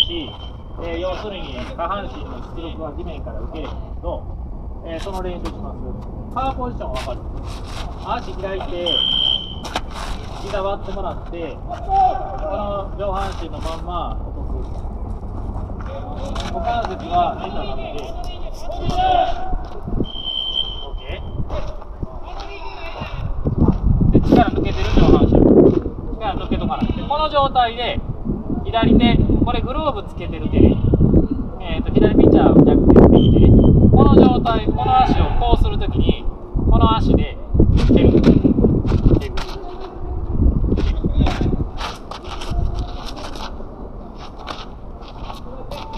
し、要するに下半身の出力は地面から受けれるんですけど、その練習します。カーポジション分かる？足開いて、膝割ってもらって、この上半身のまんま落とす。股関節は変な感じで、OK？ で、力抜けてる上半身。力抜けとかない。で、この状態で、左手、これグローブつけてる手、左ピッチャーを逆手で右手、この状態、この足をこうするときに、この足で蹴る。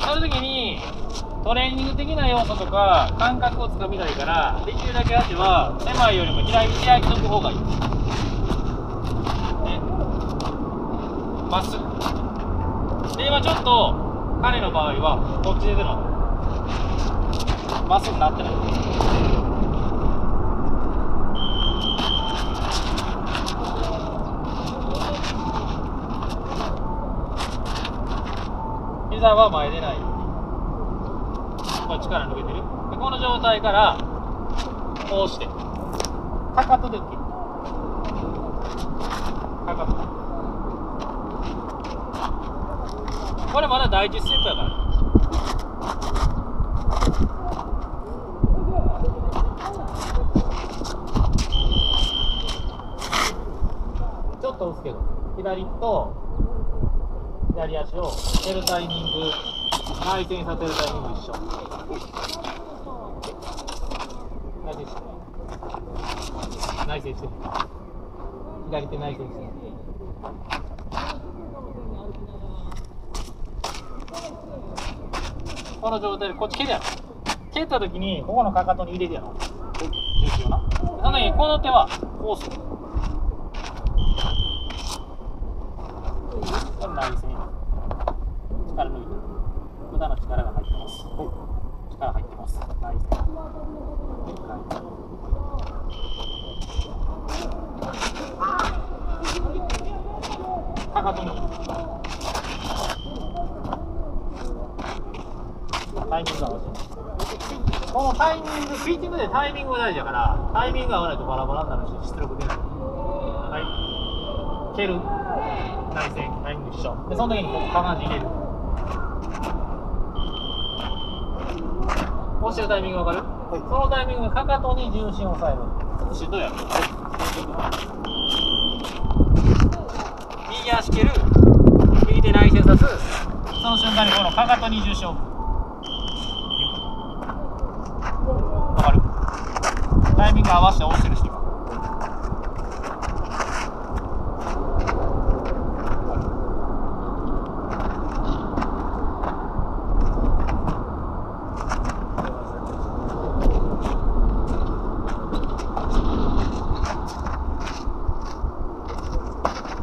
そのときに、トレーニング的な要素とか感覚をつかみたいから、できるだけ足は狭いよりも開きとく方がいい。ね、まっすぐ。で、今ちょっと彼の場合はこっちで出るのまっすぐなってない。膝は前出ないように。これ力抜けてる。で、この状態からこうしてかかとで受ける。かかと。これまだ第一ステップやから。ちょっと押すけど、左足を蹴るタイミング、内転させるタイミング一緒。内転してる。左手内転してる。この状態でこっち蹴るやろ。蹴った時にここのかかとに入れるやろ。重心をな。その時にこの手はこうする。これ内旋。力抜いてる。無駄な力が入ってます。力入ってます。内旋。かかとに。タイミング合わせる。このタイミング、ピッチングでタイミングが大事だから、タイミングが合わないとバラバラになるし、出力出ない。はい。蹴る。内旋、タイミング一緒。で、その時にここ下半身入れる。押してるタイミングわかる？はい。そのタイミングでかかとに重心を抑える。ちょっとしんどいやろ。右足蹴る。右手内旋さす。その瞬間にこのかかとに重心を置く。わかる？タイミング合わせて押してるし。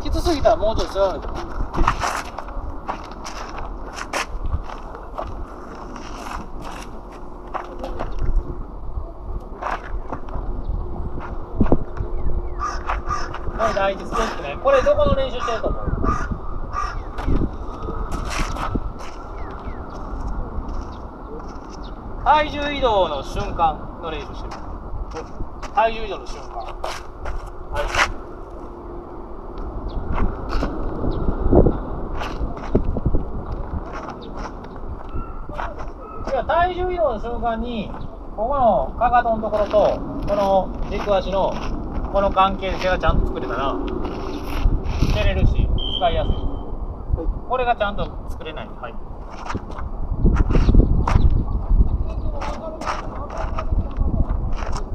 きつすぎたらもうちょっと強いと思う。これ第一ステップね。これどこの練習してると思う？体重移動の瞬間の練習してる。体重移動の瞬間。はい。体重移動の瞬間にここのかかとのところとこの軸足のこの関係性がちゃんと作れたら蹴れるし使いやすい。これがちゃんと作れない。はい。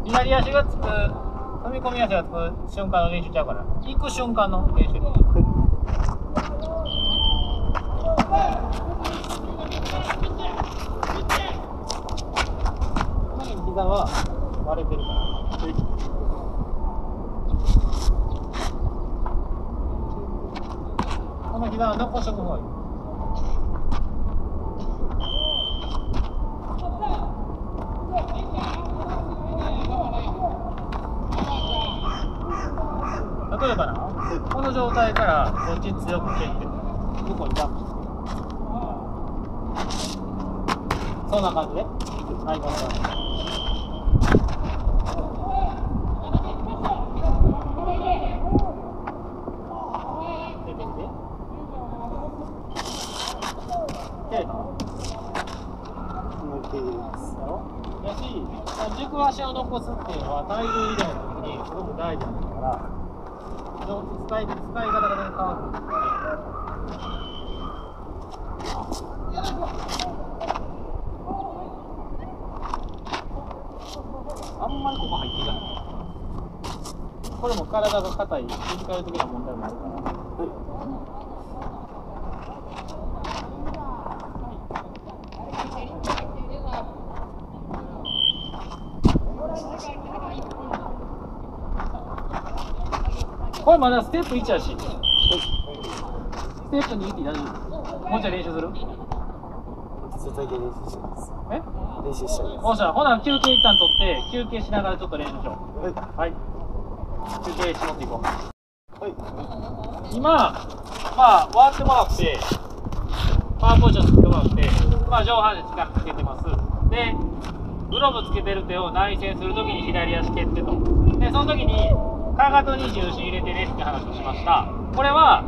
左足がつく、踏み込み足がつく瞬間の練習ちゃうから、行く瞬間の練習。膝は割れてるから。この膝は残しとく方がいい。例えばな、この状態からこっち強く蹴って向こうにジャンプしてそんな感じで。はい、こんな感じ。出てみて。で、やし、軸足を残すっていうのは体重移動の時にすごく大事なんだから、使い方がね、変わるんですよね。あんまりここ入っていかない。これも体が硬い、フィジカル的な問題もあるから。これまだステップ1やし、ステップ2って大丈夫？もうちょい練習する？ずっとだけ練習してます。え？練習してます。おっしゃ、ほな休憩一旦取って、休憩しながらちょっと練習しよう。はい。休憩し持っていこう。はい。今、まあ、割ってもらって、パワーポジション作ってもらって、まあ、上半身力つけてます。で、グローブつけてる手を内旋するときに左足蹴ってと。で、その時に、かかとに重心入れてねって話をしました。これは、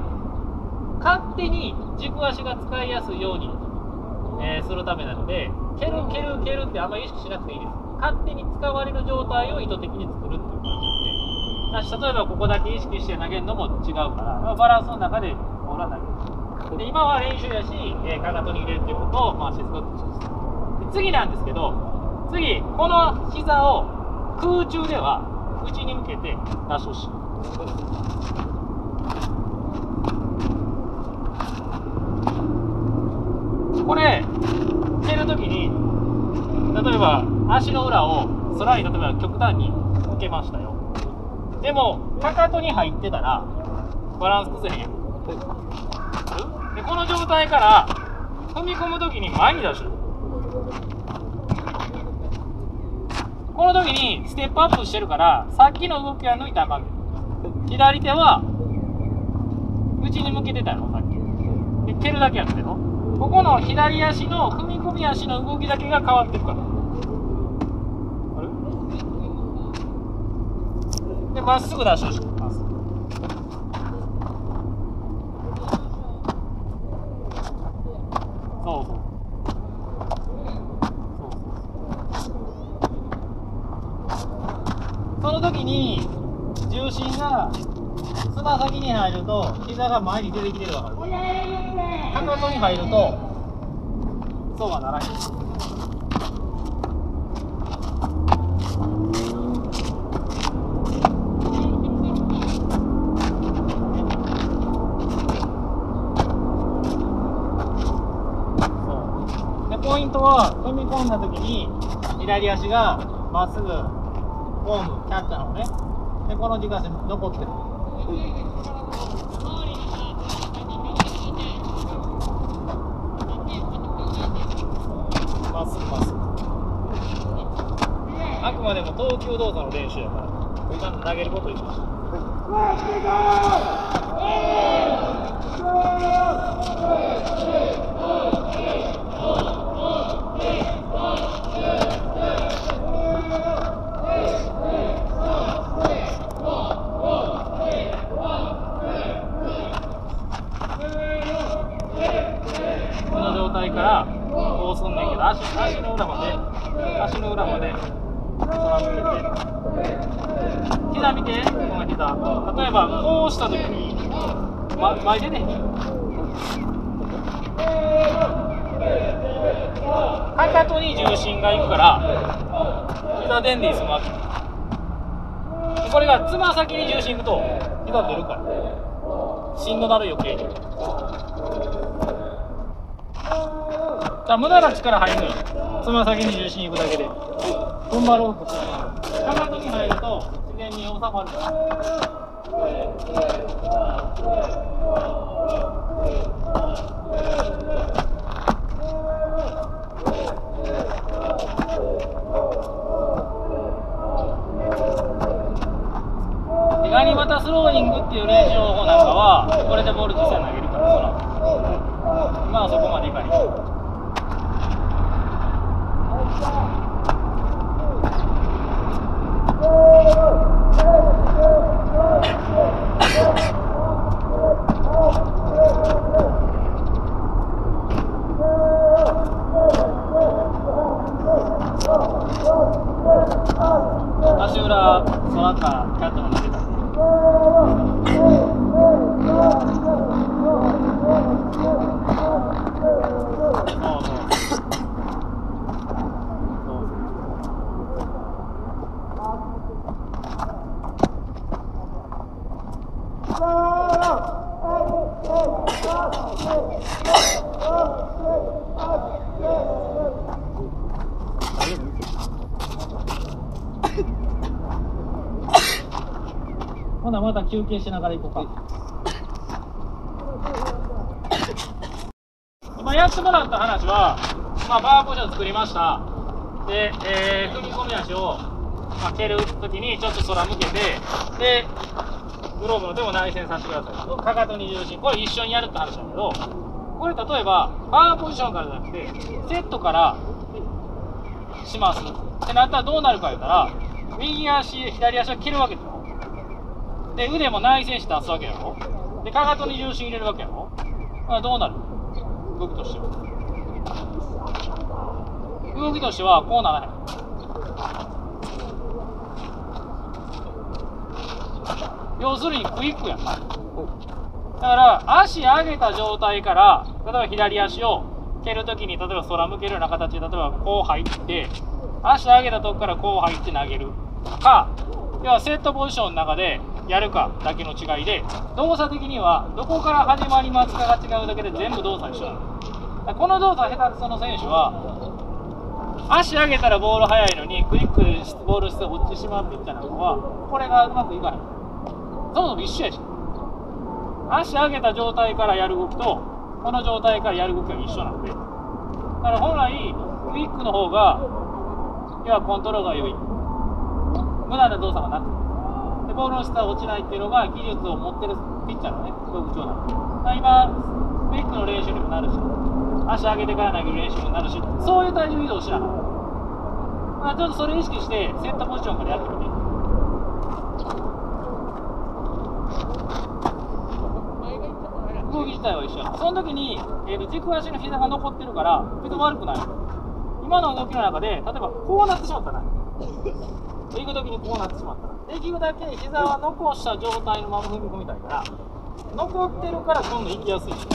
勝手に軸足が使いやすいように、するためなので、蹴るってあんまり意識しなくていいです。勝手に使われる状態を意図的に作るっていう感じで、例えばここだけ意識して投げるのも違うから、バランスの中でボールは投げる。で、今は練習やし、かかとに入れるっていうことを、まあ、しつこくしてます。次なんですけど、次、この膝を空中では内に向けて出してほしい。これ、蹴るときに、例えば足の裏を空に例えば極端に向けましたよ。でも、かかとに入ってたらバランス崩れへんやん。で、この状態から踏み込むときに前に出してる。この時にステップアップしてるから、さっきの動きは抜いたらあかん。左手は内に向けてたよ、さっき。で、蹴るだけやってるの。ここの左足の踏み込み足の動きだけが変わってるから。あれ？で、まっすぐ出してほしい。まっすぐ。そうそう。その時に重心がつま先に入ると膝が前に出てきてるわかる？かかとに入るとそうはならない。そうで、ポイントは踏み込んだ時に左足がまっすぐフォーム、キャッチャーのね。で、この軸足残ってる。まっすぐまっすぐ。あくまでも投球動作の練習やから、ちゃんと投げることにしましょう。この状態からこうすんねんけど、足の裏まで空向けて、膝見て、この膝。例えばこうした時に、前出てへん。かかとに重心がいくから膝でんで済むわけ。これがつま先に重心いくと膝出るからしんどなる余計に。じゃあ無駄な力入るのよ。つま先に重心いくだけで踏ん張ろうとする。かかとに入ると自然に収まるから。ガニ股スローイングっていう練習方法なんかはこれでボール実際投げるから、今はそこまでいかない。足裏、その他、キャットも投げた。ほなまた休憩しながら行こうか。今やってもらった話は、バーポジション作りました。で、踏み込み足を、蹴るときにちょっと空向けて、で、グローブの手も内旋させてください。かかとに重心、これ一緒にやるって話だけど、これ例えば、バーポジションからじゃなくて、セットからしますってなったらどうなるか言ったら、右足、左足は蹴るわけですよ。で、腕も内旋して出すわけやろ。で、かかとに重心入れるわけやろ。どうなる？動きとしては。動きとしてはこうならへん。要するにクイックやんな。だから足上げた状態から例えば左足を蹴るときに例えば空向けるような形で例えばこう入って足上げたとこからこう入って投げるか、要はセットポジションの中でやるかだけの違いで、動作的にはどこから始まりますかが違うだけで全部動作一緒なの。この動作下手くその選手は足上げたらボール速いのにクイックでボールして落ちてしまうピッチャーなのはこれがうまくいかない。そもそも一緒やし、足上げた状態からやる動きとこの状態からやる動きは一緒なんで、だから本来クイックの方が要はコントロールが良い、無駄な動作がなくて、でボールの質が落ちないっていうのが技術を持ってるピッチャーのね特徴なんで、今クイックの練習にもなるし足上げてから投げる練習にもなるし、そういう体重移動をしながら、ちょっとそれ意識してセットポジションからやってみて。動き自体は一緒や。その時に、軸足の膝が残ってるから別に悪くない。今の動きの中で例えばこうなってしまったな、行く時にこうなってしまったらできるだけ膝は残した状態のまま踏み込みたいから、残ってるから今度行きやすいし。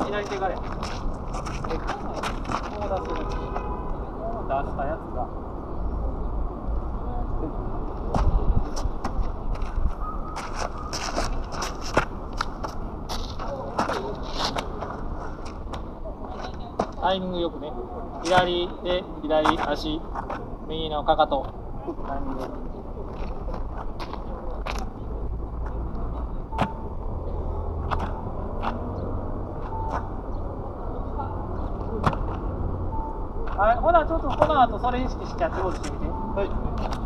左手がね、こう出したやつがタイミングよくね、左手、左足、右のかかと、タイミングよく。はい、ほなちょっとこの後それ意識してやってほしいみて。はい。